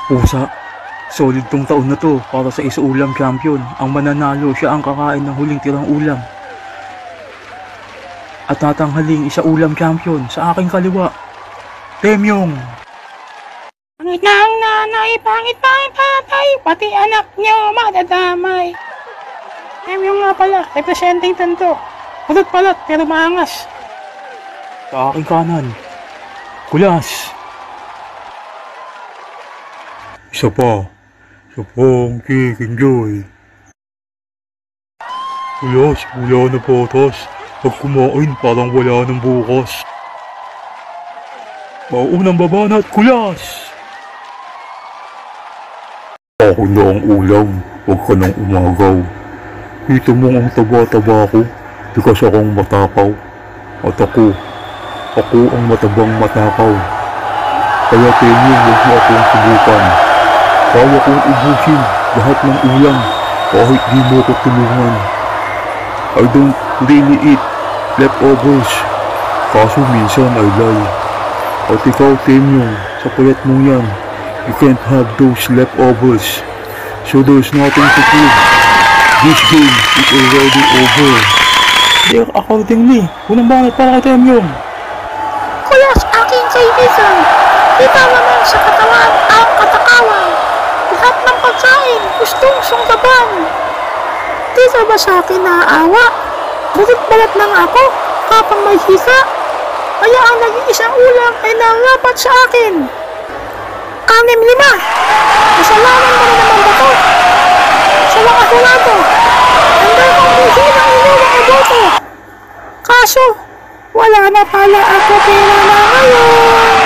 Pusa, solid tong taon na to para sa isa-ulam champion. Ang mananalo, siya ang kakain ng huling tirang ulam. At tatanghaling isa-ulam champion sa aking kaliwa, Temyong. Pangit na ang nanay, pangit pa ang tatay, pati anak niyo madadamay. Temyong nga pala, representing tanto. Pulot-palot pero maangas. Sa aking kanan, Kulas. Isa pa ang Chicken Joy. Kulas, wala na patas. Pag kumain, parang wala ng bukas. Maunang babanat, Kulas! Ako na ang ulam, huwag ka nang umagaw. Kita mo ang taba-taba ko, bikas akong matakaw. At ako ang matabang matakaw. Kaya Temyong, huwag mo akong subukan. Kaya kong ubusin lahat ng ulam kahit di mo ko tulungan. I don't really eat leftovers, kaso minsan I lie. At ikaw Temyong, sa payat mo yan, you can't have those leftovers. So there's nothing to prove. This game is already over. Accordingly, unang banat para kay Temyong. Kulas aking kaibigan, kita naman sa katawan ang katakawan. Lahat ng pagkain gustong sunggaban. Di ka ba sa akin naaawa? Bukit balat lang ako kapag may hika. Kaya ang nag-iisang ulam ay narapat sa akin. 6-5. Kasalanan mo na naman ba to? Sa mga hulato, handa kong buhin ang inyong iboto. Kaso, wala na pala ako pera na ngayon.